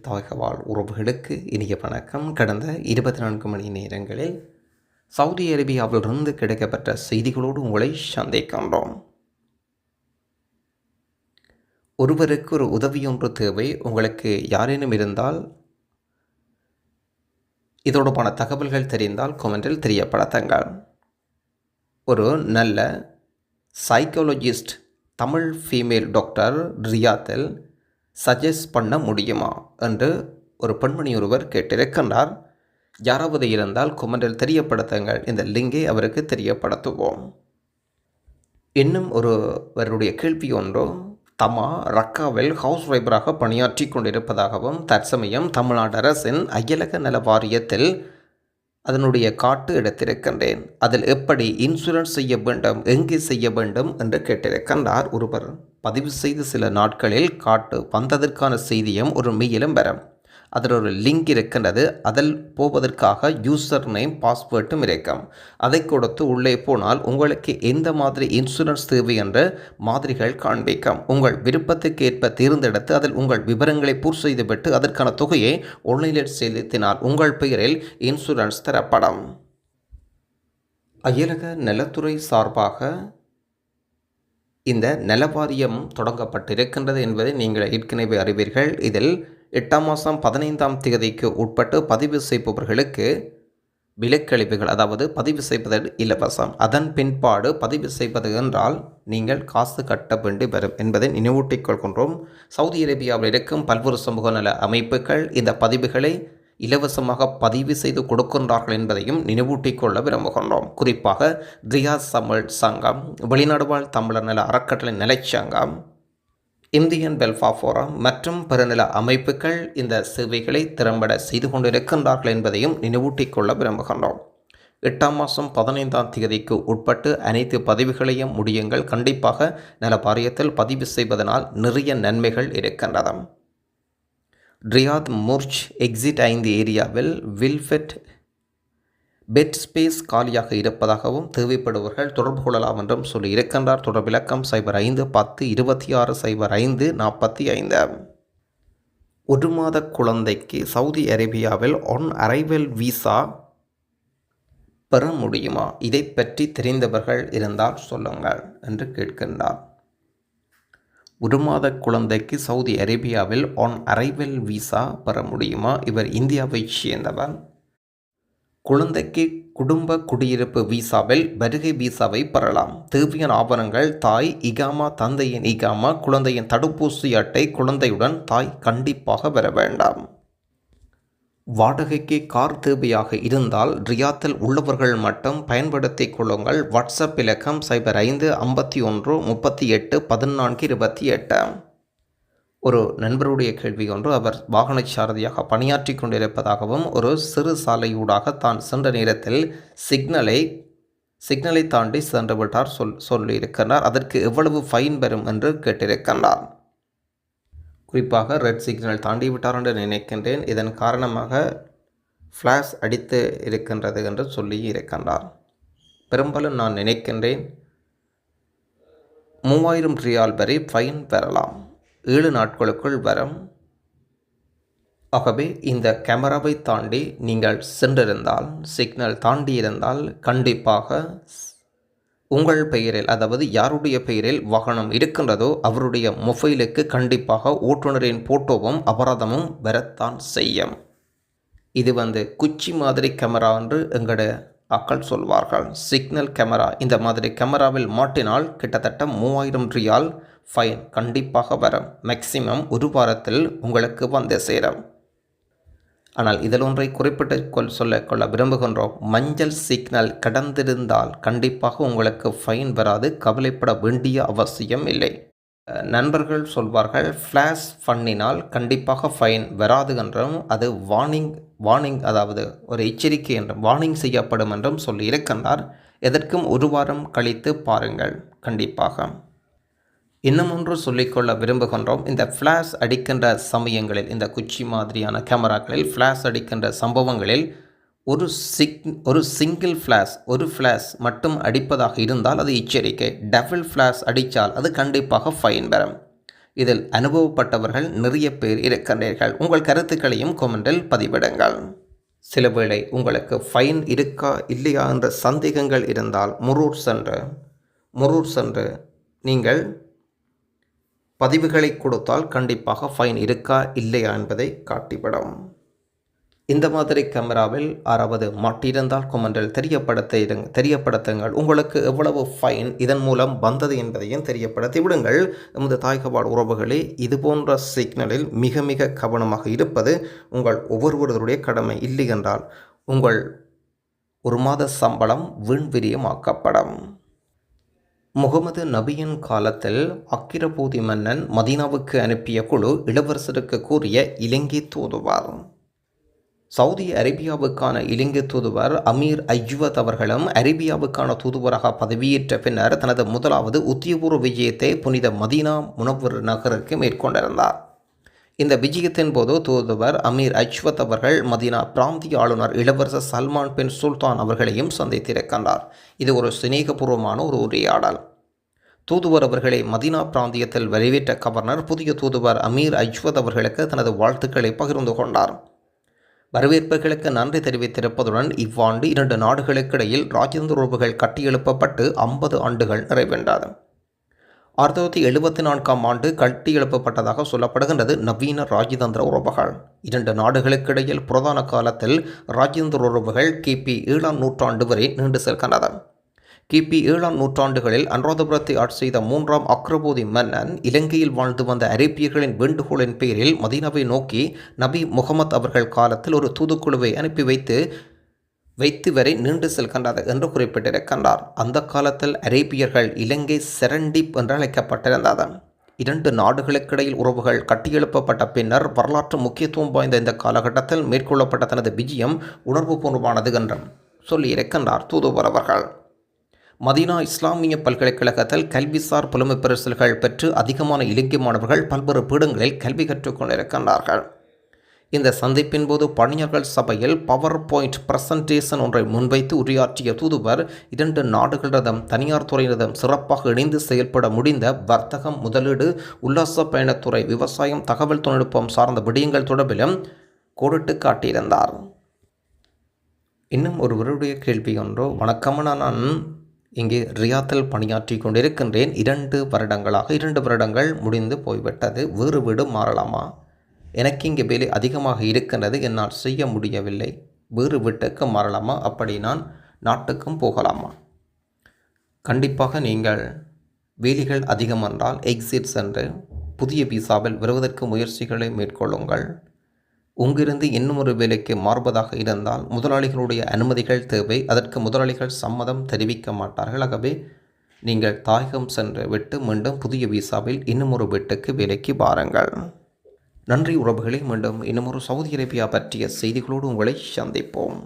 தகவல் உறவுகளுக்கு இனிய வணக்கம். கடந்த 24 மணி நேரங்களில் சவுதி அரேபியாவிலிருந்து கிடைக்கப்பெற்ற செய்திகளோடு உங்களை சந்திக்கின்றோம். ஒருவருக்கு ஒரு உதவியொன்று தேவை. உங்களுக்கு யாரேனும் இருந்தால் இதோடுமான தகவல்கள் தெரிந்தால் கொமெண்டில் தெரியப்படுத்துங்கள். ஒரு நல்ல சைக்காலஜிஸ்ட் தமிழ் ஃபீமேல் டாக்டர் ரியாத்தில் சஜஸ்ட் பண்ண முடியுமா என்று ஒரு பெண்மணி ஒருவர் கேட்டிருக்கின்றார். யாராவது இருந்தால் கொமெண்டில் தெரியப்படுத்துங்கள். இந்த லிங்கை அவருக்கு தெரியப்படுத்துவோம். இன்னும் ஒருவருடைய கேள்வி ஒன்று, தமா ரக்காவில் ஹவுஸ் வைபராக பணியாற்றி கொண்டிருப்பதாகவும் தற்சமயம் தமிழ்நாடு அரசின் அயலக நல வாரியத்தில் அதனுடைய காட்டு எடுத்திருக்கின்றேன். அதில் எப்படி இன்சூரன்ஸ் செய்ய வேண்டும், எங்கே செய்ய வேண்டும் என்று கேட்டிருக்கின்றார் ஒருவர். பதிவு செய்து சில நாட்களில் காட்டு வந்ததற்கான செய்தியும் ஒரு மெயிலும் வரும். அதில் ஒரு லிங்க் இருக்கின்றது. அதில் போவதற்காக யூசர் நேம் பாஸ்வேர்டும் இருக்கும். அதை கொடுத்து உள்ளே போனால் உங்களுக்கு எந்த மாதிரி இன்சூரன்ஸ் தேவை என்ற மாதிரிகள் காண்பிக்கும். உங்கள் விருப்பத்துக்கு ஏற்ப தேர்ந்தெடுத்து அதில் உங்கள் விவரங்களை பூர்த்தி செய்துவிட்டு அதற்கான தொகையை ஆன்லைனில் செலுத்தினால் உங்கள் பெயரில் இன்சூரன்ஸ் தரப்படும். அயலக நலத்துறை சார்பாக இந்த நலவாரியம் தொடங்கப்பட்டிருக்கின்றது என்பதை நீங்கள் ஏற்கனவே அறிவீர்கள். இதில் 8ஆம் மாதம் 15ஆம் தேதிக்கு உட்பட்டு பதிவு செய்பவர்களுக்கு விலக்கழிவுகள், அதாவது பதிவு செய்வது இலவசம். அதன் பின்பாடு பதிவு செய்வது என்றால் நீங்கள் காசு கட்ட வேண்டி வரும் என்பதை நினைவூட்டிக் கொள்கின்றோம். சவுதி அரேபியாவில் இருக்கும் பல்வேறு சமூக நல அமைப்புகள் இந்த பதிவுகளை இலவசமாக பதிவு செய்து கொடுக்கின்றார்கள் என்பதையும் நினைவூட்டிக் கொள்ள விரும்புகின்றோம். குறிப்பாக ரியாத் தமிழ் சங்கம், வெளிநாடு வாழ் தமிழர் நல அறக்கட்டளை நிலைச்சங்கம், இந்தியன் வெல்ஃபேர் ஃபோரம் மற்றும் பிறநில அமைப்புகள் இந்த சேவைகளை திறம்பட செய்து கொண்டிருக்கின்றார்கள் என்பதையும் நினைவூட்டிக் கொள்ள விரும்புகின்றோம். 8ஆம் மாதம் 15ஆம் தேதிக்கு உட்பட்டு அனைத்து பதிவுகளையும் முடியுங்கள். கண்டிப்பாக நல வாரியத்தில் பதிவு செய்வதனால் நிறைய நன்மைகள் இருக்கின்றன. ரியாத் முர்ஜ் எக்ஸிட் 5 ஏரியாவில் வில்ஃபெட் பெட் ஸ்பேஸ் காலியாக இருப்பதாகவும் தேவைப்படுவர்கள் தொடர்பு கொள்ளலாம் என்றும் சொல்லி இருக்கின்றார். தொடர்பு இலக்கம் 05 10 26 05 45. ஒரு மாத குழந்தைக்கு சவுதி அரேபியாவில் ஆன் அரைவல் விசா பெற முடியுமா? இதை பற்றி தெரிந்தவர்கள் இருந்தால் சொல்லுங்கள் என்று கேட்கின்றார். ஒரு மாத குழந்தைக்கு சவுதி அரேபியாவில் ஆன் அரைவல் விசா பெற முடியுமா? இவர் இந்தியாவை சேர்ந்தவர். குழந்தைக்கு குடும்ப குடியிருப்பு விசாவில் வருகை விசாவை பெறலாம். தேவையான ஆவணங்கள் தாய் இகாமா, தந்தையின் இகாமா, குழந்தையின் தடுப்பூசி அட்டை, குழந்தையுடன் தாய் கண்டிப்பாக வர வேண்டாம். வாடகைக்கு கார் தேவையாக இருந்தால் ரியாத்தில் உள்ளவர்கள் மட்டும் பயன்படுத்திக் கொள்ளுங்கள். வாட்ஸ்அப் இலக்கம் 05 51 38 14 28. ஒரு நண்பருடைய கேள்வி ஒன்று, அவர் வாகன சாரதியாக பணியாற்றி கொண்டிருப்பதாகவும் ஒரு சிறு சாலையூடாக தான் சென்ற நேரத்தில் சிக்னலை தாண்டி சென்று விட்டார் சொல்லியிருக்கிறார். அதற்கு எவ்வளவு ஃபைன் வரும் என்று கேட்டிருக்கின்றார். குறிப்பாக ரெட் சிக்னல் தாண்டி விட்டார் என்று நினைக்கின்றேன். இதன் காரணமாக ஃப்ளாஷ் அடித்து இருக்கின்றது என்று சொல்லி இருக்கின்றார். பெரும்பாலும் நான் நினைக்கின்றேன் 3000 ரியால் வரை ஃபைன் பெறலாம். 7 நாட்களுக்குள் வரும். ஆகவே இந்த கேமராவை தாண்டி நீங்கள் சென்றிருந்தால், சிக்னல் தாண்டி இருந்தால் கண்டிப்பாக உங்கள் பெயரில், அதாவது யாருடைய பெயரில் வாகனம் இருக்கின்றதோ அவருடைய மொபைலுக்கு கண்டிப்பாக ஓட்டுநரின் போட்டோவும் அபராதமும் வரத்தான் செய்யும். இது குச்சி மாதிரி கேமரா என்று எங்களுடைய ஆக்கள் சொல்வார்கள். சிக்னல் கேமரா இந்த மாதிரி கேமராவில் மாட்டினால் கிட்டத்தட்ட 3000 ரியால் ஃபைன் கண்டிப்பாக வரும். மேக்சிமம் ஒரு வாரத்தில் உங்களுக்கு வந்து சேரும். ஆனால் இதில் ஒன்றை குறிப்பிட்டு சொல்லிக்கொள்ள விரும்புகின்றோம். மஞ்சள் சிக்னல் கடந்திருந்தால் கண்டிப்பாக உங்களுக்கு ஃபைன் வராது. கவலைப்பட வேண்டிய அவசியம் இல்லை. நண்பர்கள் சொல்வார்கள் ஃப்ளாஷ் பண்ணினால் கண்டிப்பாக ஃபைன் வராது என்றும், அது வார்னிங் அதாவது ஒரு எச்சரிக்கை என்றும் வார்னிங் செய்யப்படும் என்றும் சொல்லி இருக்கின்றார். எதற்கும் ஒரு வாரம் கழித்து பாருங்கள். கண்டிப்பாக இன்னும் ஒன்று சொல்லிக்கொள்ள விரும்புகின்றோம். இந்த ஃப்ளாஷ் அடிக்கின்ற சமயங்களில், இந்த குச்சி மாதிரியான கேமராக்களில் ஃப்ளாஷ் அடிக்கின்ற சம்பவங்களில் ஒரு சிங்கிள் ஃப்ளாஷ் மட்டும் அடிப்பதாக இருந்தால் அது எச்சரிக்கை. டபுள் ஃப்ளாஷ் அடித்தால் அது கண்டிப்பாக ஃபைன் வரும். இதில் அனுபவப்பட்டவர்கள் நிறைய பேர் இருக்கின்றீர்கள். உங்கள் கருத்துக்களையும் கொமெண்டில் பதிவிடுங்கள். சில வேளை உங்களுக்கு ஃபைன் இருக்கா இல்லையா என்ற சந்தேகங்கள் இருந்தால் முரூர் சென்று நீங்கள் பதிவுகளை கொடுத்தால் கண்டிப்பாக ஃபைன் இருக்கா இல்லையா என்பதை காட்டிவிடும். இந்த மாதிரி கேமராவில் யாராவது மாட்டியிருந்தால் கொமெண்டில் தெரியப்படுத்துங்கள். உங்களுக்கு எவ்வளவு ஃபைன் இதன் மூலம் வந்தது என்பதையும் தெரியப்படுத்தி விடுங்கள். எமது தாய்கவாழ் உறவுகளே, இது போன்ற சிக்னலில் மிக மிக கவனமாக இருப்பது உங்கள் ஒவ்வொருவருடைய கடமை. இல்லை என்றால் உங்கள் ஒரு மாத சம்பளம் வீண்விரியமாக்கப்படும். முகமது நபியின் காலத்தில் அக்கிரபூதி மன்னன் மதீனாவுக்கு அனுப்பிய குழு இளவரசருக்கு கூறிய இலங்கை தூதுவர். சவுதி அரேபியாவுக்கான இலங்கை தூதுவர் அமீர் அஜ்வத் அவர்களும் அரேபியாவுக்கான தூதுவராக பதவியேற்ற பின்னர் தனது முதலாவது உத்தியோகபூர்வ விஜயத்தை புனித மதீனா முனவ்வர் நகருக்கு மேற்கொண்டிருந்தார். இந்த விஜயத்தின் போது தூதுவர் அமீர் அஜ்வத் அவர்கள் மதீனா பிராந்திய ஆளுநர் இளவரசர் சல்மான் பின் சுல்தான் அவர்களையும் சந்தித்திருக்கின்றார். இது ஒரு சிநேகபூர்வமான ஒரு உரையாடல். தூதுவர் அவர்களை மதீனா பிராந்தியத்தில் வரவேற்ற கவர்னர் புதிய தூதுவர் அமீர் அஜ்வத் அவர்களுக்கு தனது வாழ்த்துக்களை பகிர்ந்து கொண்டார். வரவேற்புகளுக்கு நன்றி தெரிவித்திருப்பதுடன் இவ்வாண்டு 2 நாடுகளுக்கிடையில் ராஜதந்திர உறவுகள் கட்டியெழுப்பப்பட்டு 50 ஆண்டுகள் நிறைவென்றது. 1974ஆம் ஆண்டு கட்டியெழுப்பப்பட்டதாக சொல்லப்படுகின்றது நவீன ராஜதந்திர உறவுகள். 2 நாடுகளுக்கிடையில் புரதான காலத்தில் ராஜதந்திர உறவுகள் கிபி 7ஆம் நூற்றாண்டு வரை நீண்டு செல்கின்றது. கிபி 7ஆம் நூற்றாண்டுகளில் அனுராதபுரத்தை ஆட்சி செய்த 3ஆம் அக்ரபூதி மன்னன் இலங்கையில் வாழ்ந்து வந்த அரேபியர்களின் வேண்டுகோளின் பேரில் மதீனாவை நோக்கி நபி முகமது அவர்கள் காலத்தில் ஒரு தூதுக்குழுவை அனுப்பி வைத்து வரை நீண்டு செல்கின்றது என்று குறிப்பிட்டிருக்கின்றார். அந்த காலத்தில் அரேபியர்கள் இலங்கை செரண்டிப் என்று அழைக்கப்பட்டிருந்தது. 2 நாடுகளுக்கிடையில் உறவுகள் கட்டியெழுப்பப்பட்ட பின்னர் வரலாற்று முக்கியத்துவம் வாய்ந்த இந்த காலகட்டத்தில் மேற்கொள்ளப்பட்ட தனது விஜயம் உணர்வுபூர்வமானது என்றும் சொல்லியிருக்கின்றார் தூதுவர் அவர்கள். மதீனா இஸ்லாமிய பல்கலைக்கழகத்தில் கல்விசார் புலமை பரிசில்கள் பெற்று அதிகமான இலங்கை மாணவர்கள் பல்வேறு பீடங்களில் கல்வி கற்றுக்கொண்டிருக்கின்றார்கள். இந்த சந்திப்பின் போது பணியாளர்கள் சபையில் பவர் பாயிண்ட் பிரசன்டேஷன் ஒன்றை முன்வைத்து உரையாற்றிய தூதுவர் 2 நாடுகளிடம் தனியார் துறையினரிடம் சிறப்பாக இணைந்து செயல்பட முடிந்த வர்த்தகம், முதலீடு, உல்லாச பயணத்துறை, விவசாயம், தகவல் தொழில்நுட்பம் சார்ந்த விடயங்கள் தொடர்பிலும் கோடிட்டு காட்டியிருந்தார். இன்னும் ஒருவருடைய கேள்வி ஒன்று. வணக்கம், நான் இங்கே ரியாத்தில் பணியாற்றி கொண்டிருக்கின்றேன். 2 வருடங்கள் முடிந்து போய்விட்டது. வேறு வீடு மாறலாமா? எனக்கு இங்கே வேலை அதிகமாக இருக்கின்றது, என்னால் செய்ய முடியவில்லை. வேறு வீட்டுக்கு மாறலாமா? அப்படி நான் நாட்டுக்கும் போகலாமா? கண்டிப்பாக நீங்கள் வேலைகள் அதிகம் என்றால் எக்ஸிட் சென்று புதிய விசாவில் வருவதற்கு முயற்சிகளை மேற்கொள்ளுங்கள். உங்கிருந்து இன்னும் ஒரு வேலைக்கு மாறுவதாக இருந்தால் முதலாளிகளுடைய அனுமதிகள் தேவை. அதற்கு முதலாளிகள் சம்மதம் தெரிவிக்க மாட்டார்கள். ஆகவே நீங்கள் தாயகம் சென்று விட்டு மீண்டும் புதிய விசாவில் இன்னும் ஒரு வீட்டுக்கு வேலைக்கு வாருங்கள். நன்றி உறவுகளே. மீண்டும் இன்னும் ஒரு சவுதி அரேபியா பற்றிய செய்திகளோடு உங்களை சந்திப்போம்.